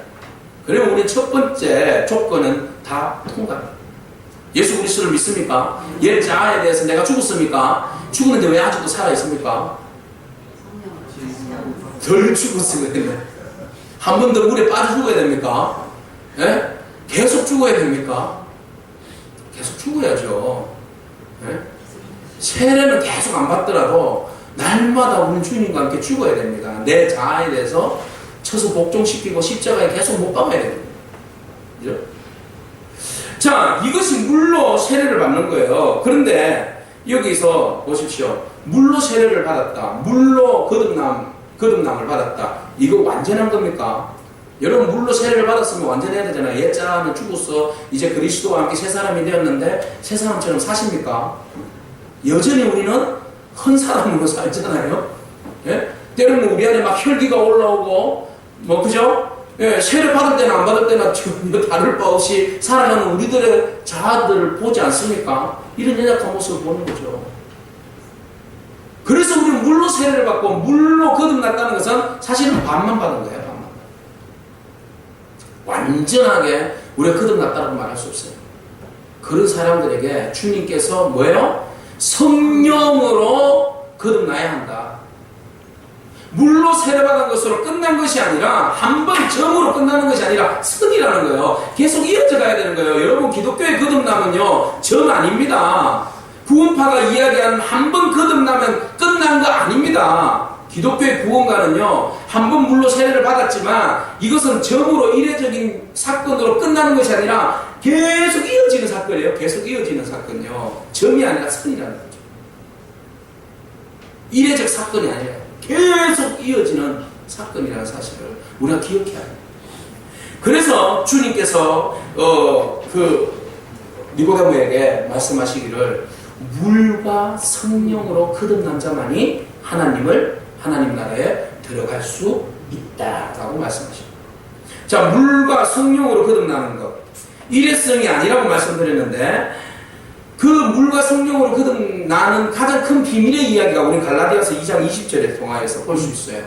그러면 우리는 첫 번째 조건은 다 통과합니다. 예수 그리스도를 믿습니까? 옛 자아에 대해서 내가 죽었습니까? 죽었는데 왜 아직도 살아있습니까? 덜 죽었으면 한 번 더 물에 빠져 죽어야 됩니까? 예? 계속 죽어야 됩니까? 계속 죽어야죠. 예? 세례는 계속 안 받더라도 날마다 우리는 주님과 함께 죽어야 됩니다. 내 자아에 대해서 쳐서 복종시키고 십자가에 계속 못 박아야 됩니다. 그죠? 자, 이것이 물로 세례를 받는 거예요. 그런데 여기서 보십시오. 물로 세례를 받았다. 물로 거듭남을 받았다. 이거 완전한 겁니까? 여러분 물로 세례를 받았으면 완전해야 되잖아요. 옛 자아는 죽었어. 이제 그리스도와 함께 새 사람이 되었는데 새 사람처럼 사십니까? 여전히 우리는 헌 사람으로 살잖아요. 예? 때로는 우리 안에 막 혈기가 올라오고 뭐 그죠? 예, 세례 받을 때나 안 받을 때나 전혀 다를 바 없이 살아가는 우리들의 자아들을 보지 않습니까? 이런 연약한 모습을 보는 거죠. 그래서 우리는 물로 세례를 받고 물로 거듭났다는 것은 사실은 반만 받은 거예요. 반만. 완전하게 우리가 거듭났다고 말할 수 없어요. 그런 사람들에게 주님께서 뭐예요? 성령으로 거듭나야 한다. 물로 세례받은 것으로 끝난 것이 아니라 한 번 점으로 끝나는 것이 아니라 선이라는 거예요. 계속 이어져 가야 되는 거예요. 여러분 기독교의 거듭남은요 점 아닙니다. 구원파가 이야기하는 한 번 거듭나면 끝난 거 아닙니다. 기독교의 구원가는요 한 번 물로 세례를 받았지만 이것은 점으로 이례적인 사건으로 끝나는 것이 아니라 계속 이어지는 사건이에요. 계속 이어지는 사건이요. 점이 아니라 선이라는 거죠. 이례적 사건이 아니라 계속 이어지는 사건이라는 사실을 우리가 기억해야 합니다. 그래서 주님께서 니고데모에게 말씀하시기를 물과 성령으로 거듭난 자만이 하나님 나라에 들어갈 수 있다라고 말씀하십니다. 자, 물과 성령으로 거듭나는 것 일회성이 아니라고 말씀드렸는데 그 물과 성령으로 거듭나는 가장 큰 비밀의 이야기가 우리 갈라디아서 2장 20절에 통하여서 볼 수 있어요.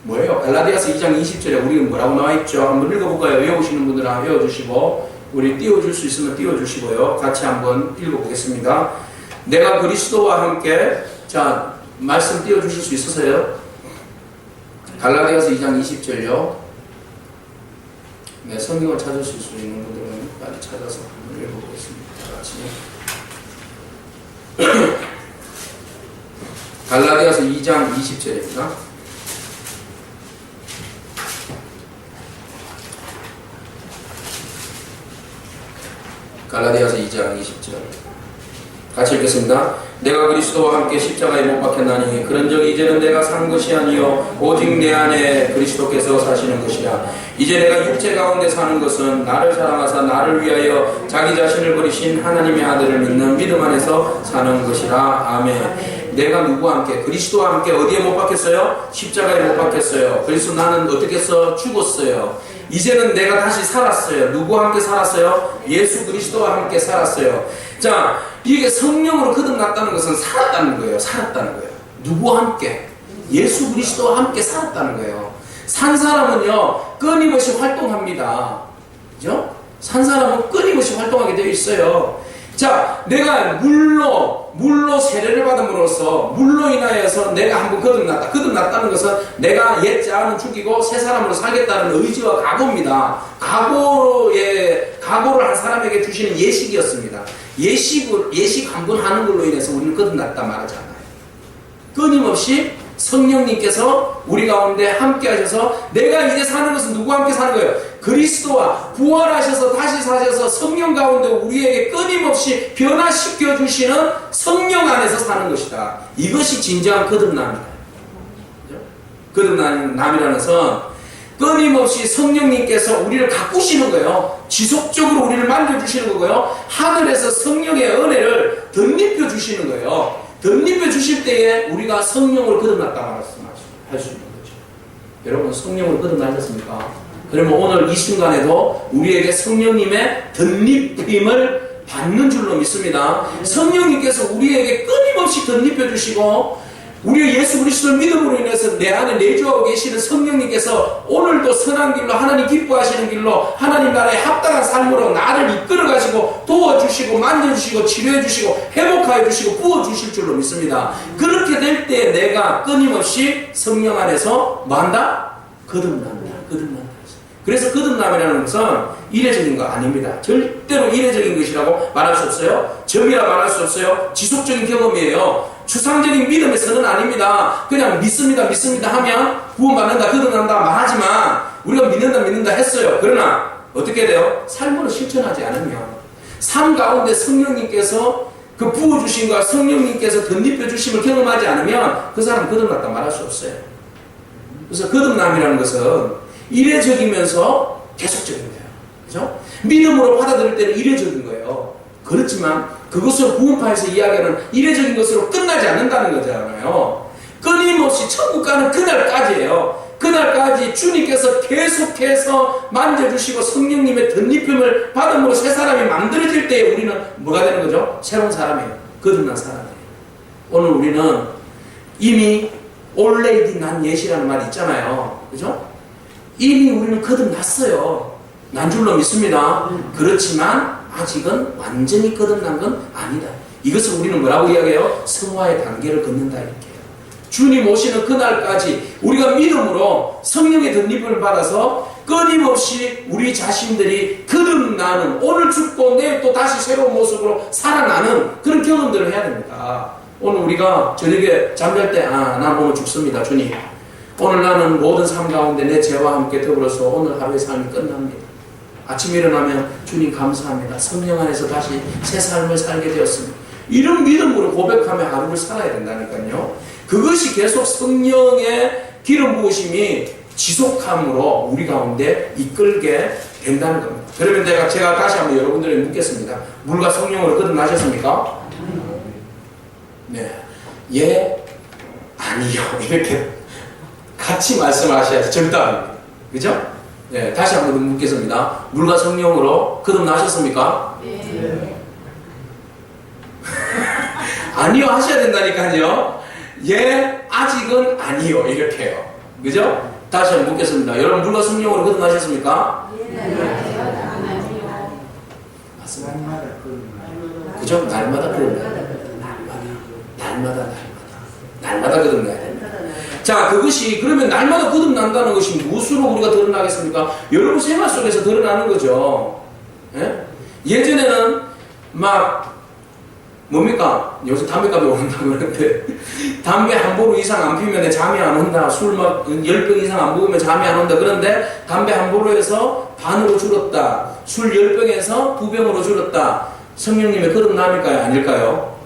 뭐예요? 갈라디아서 2장 20절에 우리는 뭐라고 나와있죠? 한번 읽어볼까요? 외우시는 분들은 한번 외워주시고 우리 띄워줄 수 있으면 띄워주시고요. 같이 한번 읽어보겠습니다. 내가 그리스도와 함께 자 말씀 띄워주실 수 있으세요? 갈라디아서 2장 20절요. 네, 성경을 찾으실 수 있는 분들은 빨리 찾아서 한번 읽어보겠습니다. 같이 갈라디아서 2장 20절입니다. 갈라디아서 2장 20절 같이 읽겠습니다. 내가 그리스도와 함께 십자가에 못 박혔나니 그런즉 이제는 내가 산 것이 아니요 오직 내 안에 그리스도께서 사시는 것이라. 이제 내가 육체 가운데 사는 것은 나를 사랑하사 나를 위하여 자기 자신을 버리신 하나님의 아들을 믿는 믿음 안에서 사는 것이라. 아멘. 내가 누구와 함께? 그리스도와 함께 어디에 못 박혔어요? 십자가에 못 박혔어요. 그래서 나는 어떻게 해서 죽었어요. 이제는 내가 다시 살았어요. 누구와 함께 살았어요? 예수 그리스도와 함께 살았어요. 자, 이게 성령으로 거듭났다는 것은 살았다는 거예요. 살았다는 거예요. 누구와 함께? 예수 그리스도와 함께 살았다는 거예요. 산 사람은요, 끊임없이 활동합니다. 그죠? 산 사람은 끊임없이 활동하게 되어 있어요. 자, 내가 물로 세례를 받음으로써, 물로 인하여서 내가 한번 거듭났다. 거듭났다는 것은 내가 옛자아는 죽이고 새 사람으로 살겠다는 의지와 각오입니다. 각오를 한 사람에게 주시는 예식이었습니다. 예식 한 번 하는 걸로 인해서 우리는 거듭났다 말하잖아요. 끊임없이 성령님께서 우리 가운데 함께 하셔서 내가 이제 사는 것은 누구와 함께 사는 거예요? 그리스도와 부활하셔서 다시 사셔서 성령 가운데 우리에게 끊임없이 변화시켜 주시는 성령 안에서 사는 것이다. 이것이 진정한 거듭남이다. 거듭남이라는 것은 끊임없이 성령님께서 우리를 가꾸시는 거예요. 지속적으로 우리를 만져주시는 거고요. 하늘에서 성령의 은혜를 덧입혀 주시는 거예요. 덧입혀 주실 때에 우리가 성령으로 거듭났다 말씀할 수 있는 거죠. 여러분, 성령으로 거듭나셨습니까? 그러면 오늘 이 순간에도 우리에게 성령님의 덧입힘을 받는 줄로 믿습니다. 성령님께서 우리에게 끊임없이 덧입혀 주시고 우리 예수 그리스도를 믿음으로 인해서 내 안에 내주하고 계시는 성령님께서 오늘도 선한 길로, 하나님 기뻐하시는 길로, 하나님 나라에 합당한 삶으로 나를 이끌어 가시고 도와주시고 만져주시고 치료해주시고 회복하여주시고 부어주실 줄로 믿습니다. 그렇게 될 때 내가 끊임없이 성령 안에서 뭐한다? 거듭난다. 그래서 거듭남이라는 것은 이례적인 거 아닙니다. 절대로 이례적인 것이라고 말할 수 없어요. 점이라 말할 수 없어요. 지속적인 경험이에요. 추상적인 믿음의 선은 아닙니다. 그냥 믿습니다 하면 구원받는다, 거듭난다 말하지만 우리가 믿는다 했어요. 그러나 어떻게 돼요? 삶으로 실천하지 않으면, 삶 가운데 성령님께서 그 부어주심과 성령님께서 덧입혀주심을 경험하지 않으면 그 사람 거듭났다 말할 수 없어요. 그래서 거듭남이라는 것은 이례적이면서 계속적인 거예요. 그죠? 믿음으로 받아들일 때는 이례적인 거예요. 그렇지만 그것을 구원파에서 이야기하는 이례적인 것으로 끝나지 않는다는 거잖아요. 끊임없이 천국 가는 그날까지예요. 그날까지 주님께서 계속해서 만져주시고 성령님의 덧입힘을 받음으로 새 사람이 만들어질 때에 우리는 뭐가 되는 거죠? 새로운 사람이에요. 거듭난 사람이에요. 오늘 우리는 이미 already 난 예시라는 말이 있잖아요. 그죠? 이미 우리는 거듭났어요. 난 줄로 믿습니다. 그렇지만 아직은 완전히 거듭난 건 아니다. 이것을 우리는 뭐라고 이야기해요? 성화의 단계를 걷는다 이렇게 해요. 주님 오시는 그날까지 우리가 믿음으로 성령의 덧입음을 받아서 끊임없이 우리 자신들이 거듭나는, 오늘 죽고 내일 또 다시 새로운 모습으로 살아나는 그런 경험들을 해야 됩니다. 오늘 우리가 저녁에 잠잘 때 난 오늘 죽습니다. 주님, 오늘 나는 모든 삶 가운데 내 죄와 함께 더불어서 오늘 하루의 삶이 끝납니다. 아침에 일어나면 주님 감사합니다. 성령 안에서 다시 새 삶을 살게 되었습니다. 이런 믿음으로 고백하며 하루를 살아야 된다니까요. 그것이 계속 성령의 기름 부으심이 지속함으로 우리 가운데 이끌게 된다는 겁니다. 그러면 제가 다시 한번 여러분들에게 묻겠습니다. 물과 성령으로 거듭나셨습니까? 네. 예, 아니요. 이렇게 같이 말씀하셔야지 정답입니다. 그죠? 네, 다시 한번 묻겠습니다. 물과 성령으로 거듭나셨습니까? 네. 아니요 하셔야 된다니까요. 예, 아직은 아니요 이렇게 해요. 그죠? 다시 한번 묻겠습니다. 여러분 물과 성령으로 거듭나셨습니까? 네. 맞습니다. 그죠? 날마다 거듭나요. 날마다 거듭나야 됩니다. 자, 그것이 그러면 날마다 거듭난다는 것이 무엇으로 우리가 드러나겠습니까? 여러분 생활 속에서 드러나는 거죠. 예? 예전에는 막 뭡니까? 요새 담배값이 오른다고 그러는데 담배 한 보루 이상 안 피우면 잠이 안 온다. 술 막 10병 이상 안 먹으면 잠이 안 온다. 그런데 담배 한 보루에서 반으로 줄었다. 술 10병에서 2병으로 줄었다. 성령님의 거듭남일까요? 아닐까요?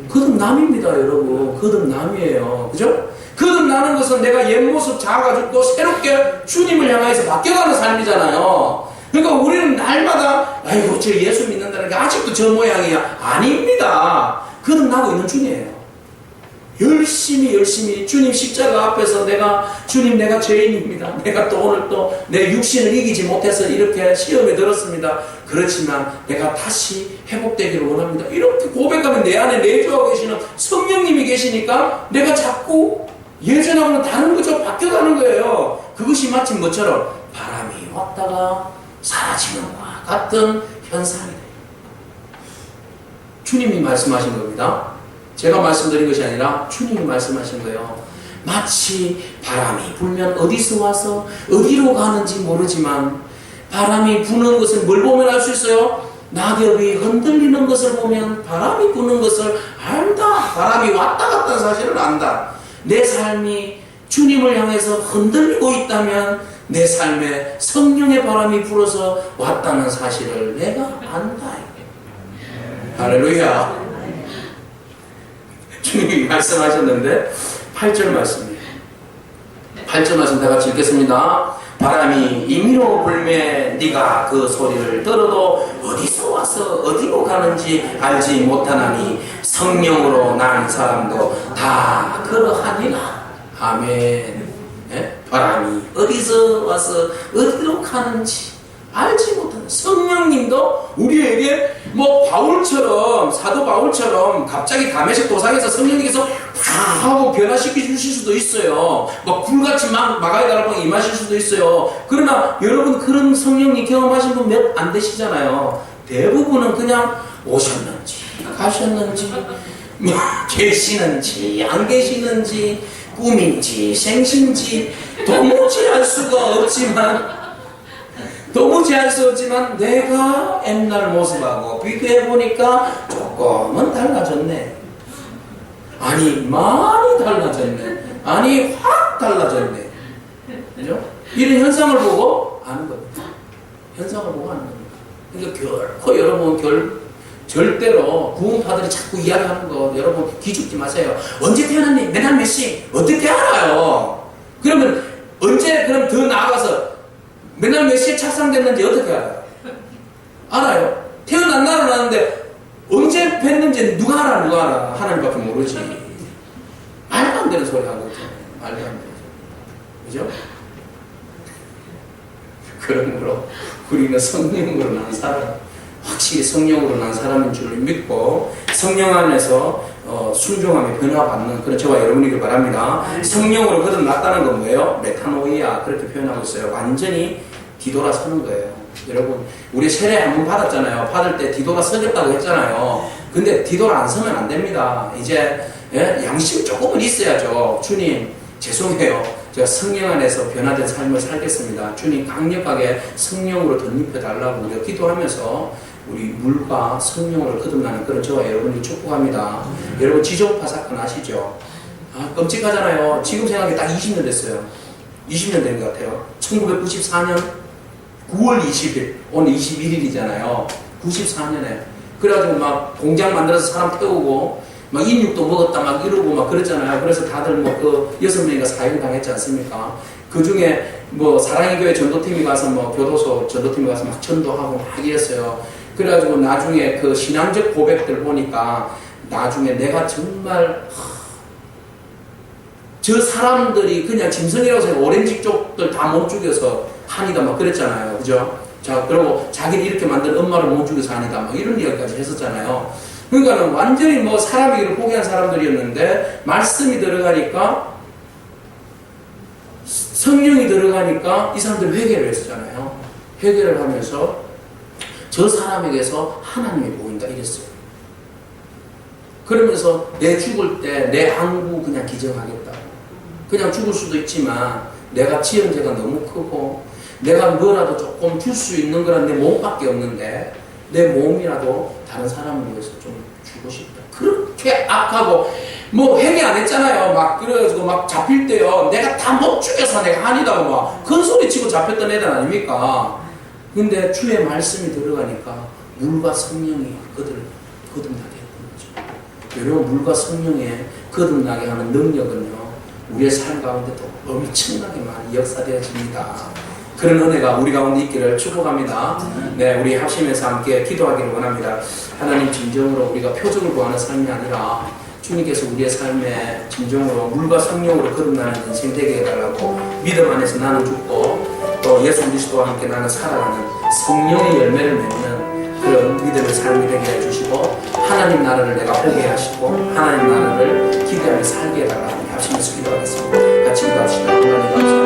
거듭남입니다, 여러분. 거듭남이에요. 그죠? 거듭나는 것은 내가 옛 모습 작아지고 새롭게 주님을 향해서 바뀌어가는 삶이잖아요. 그러니까 우리는 날마다 아이고 저 예수 믿는다는 게 아직도 저 모양이야. 아닙니다. 거듭나고 있는 중이에요. 열심히 주님 십자가 앞에서 주님 내가 죄인입니다. 내가 또 오늘 또 내 육신을 이기지 못해서 이렇게 시험에 들었습니다. 그렇지만 내가 다시 회복되기를 원합니다. 이렇게 고백하면 내 안에 내주하고 계시는 성령님이 계시니까 내가 자꾸 예전하고는 다른 거죠. 바뀌어가는 거예요. 그것이 마치 뭐처럼 바람이 왔다가 사라지는 것과 같은 현상이 돼요. 주님이 말씀하신 겁니다. 제가 말씀드린 것이 아니라 주님이 말씀하신 거예요. 마치 바람이 불면 어디서 와서 어디로 가는지 모르지만 바람이 부는 것을 뭘 보면 알 수 있어요? 낙엽이 흔들리는 것을 보면 바람이 부는 것을 안다. 바람이 왔다 갔다 사실을 안다. 내 삶이 주님을 향해서 흔들리고 있다면 내 삶에 성령의 바람이 불어서 왔다는 사실을 내가 안다. 할렐루야. 주님이 말씀하셨는데 8절 말씀이에요. 8절 말씀 다 같이 읽겠습니다. 바람이 임의로 불매 네가 그 소리를 들어도 어디서 와서 어디로 가는지 알지 못하나니 성령으로 난 사람도 다 그러하니라. 아멘. 네? 바람이 어디서 와서 어디로 가는지 알지 못하는 성령님도 우리에게 뭐 바울처럼 사도 바울처럼 갑자기 다메섹 도상에서 성령님께서 팍 하고 변화시켜 주실 수도 있어요. 막 불같이 막 마가의 다락방에 임하실 수도 있어요. 그러나 여러분 그런 성령님 경험하신 분 몇 안 되시잖아요. 대부분은 그냥 오셨는지 가셨는지 뭐 계시는지 안 계시는지 꿈인지 생신지 도무지 알 수가 없지만 내가 옛날 모습하고 비교해보니까 조금은 달라졌네. 아니 많이 달라졌네. 아니 확 달라졌네. 그죠? 이런 현상을 보고 아는 겁니다. 현상을 보고 아는 겁니다. 그러니까 결코 여러분 절대로 구원파들이 자꾸 이야기하는 거 여러분 기죽지 마세요. 언제 태어났니? 내날 몇 시? 어떻게 알아요? 그러면 언제 그럼 더 나아가서 맨날 몇 시에 착상됐는지 어떻게 알아요? 알아요. 태어난 날은 아는데 언제 뵀는지 누가 알아? 하나님밖에 모르지. 말도 안 되는 소리 하고 있잖아요. 말도 안 되는 소리. 그죠? 그러므로 우리는 성령으로 난 사람, 확실히 성령으로 난 사람인 줄 믿고 성령 안에서 순종하며 변화받는 그런 저와 여러분이길 바랍니다. 성령으로 거듭났다는 건 뭐예요? 메타노이아 그렇게 표현하고 있어요. 완전히 뒤돌아서는 거예요. 여러분 우리 세례 한 번 받았잖아요. 받을 때 뒤돌아서겠다고 했잖아요. 근데 뒤돌아 안 서면 안 됩니다. 이제 양심 조금은 있어야죠. 주님 죄송해요. 제가 성령 안에서 변화된 삶을 살겠습니다. 주님 강력하게 성령으로 덧입혀달라고 우리가 기도하면서 우리 물과 성령으로 거듭나는 그런 저와 여러분을 축복합니다. 여러분 지종파 사건 아시죠? 끔찍하잖아요. 지금 생각해 딱 20년 됐어요. 20년 된 것 같아요. 1994년 9월 20일 오늘 21일이잖아요. 94년에 그래가지고 막 공장 만들어서 사람 태우고 막 인육도 먹었다 막 이러고 막 그랬잖아요. 그래서 다들 뭐 그 6명이가 사형당했지 않습니까? 그 중에 뭐 사랑의 교회 전도팀이 가서 뭐 교도소 전도팀이 가서 막 전도하고 막 이랬어요. 그래가지고 나중에 그 신앙적 고백들 보니까 나중에 내가 정말 저 사람들이 그냥 짐승이라고 생각 오렌지 쪽들 다 못 죽여서 한이다 막 그랬잖아요. 그죠? 자, 그리고 자기를 이렇게 만든 엄마를 못 죽여서 한이다 막 이런 이야기까지 했었잖아요. 그러니까는 완전히 뭐 사람이기를 포기한 사람들이었는데 말씀이 들어가니까 성령이 들어가니까 이 사람들 회개를 했었잖아요. 회개를 하면서 저 사람에게서 하나님이 보인다 이랬어요. 그러면서 내 죽을 때 내 항구 그냥 기정하겠다. 그냥 죽을 수도 있지만 내가 지은 죄가 너무 크고 내가 뭐라도 조금 줄 수 있는 거란 내 몸밖에 없는데 내 몸이라도 다른 사람을 위해서 좀 주고 싶다. 그렇게 악하고 뭐 회개 안 했잖아요. 막 그래가지고 막 잡힐 때요. 내가 다 못 죽여서 내가 아니다고 막 큰 소리 치고 잡혔던 애들 아닙니까? 근데 주의 말씀이 들어가니까 물과 성령이 거듭나게 했던 거죠. 여러분 물과 성령에 거듭나게 하는 능력은요. 우리의 삶 가운데도 엄청나게 많이 역사되어집니다. 그런 은혜가 우리 가운데 있기를 축복합니다. 네, 우리 합심해서 함께 기도하기를 원합니다. 하나님 진정으로 우리가 표적을 구하는 삶이 아니라 주님께서 우리의 삶에 진정으로 물과 성령으로 거듭나는 인생 되게 해달라고 믿음 안에서 나는 죽고 또 예수 그리스도와 함께 나는 살아가는 성령의 열매를 맺는 그런 믿음의 삶이 되게 해주시고 하나님 나라를 내가 보게 하시고 하나님 나라를 기대하며 살게 해달라고 합시다. 마치면서 기도하겠습니다. 같이 기도합시다. 하나님 감사합니다.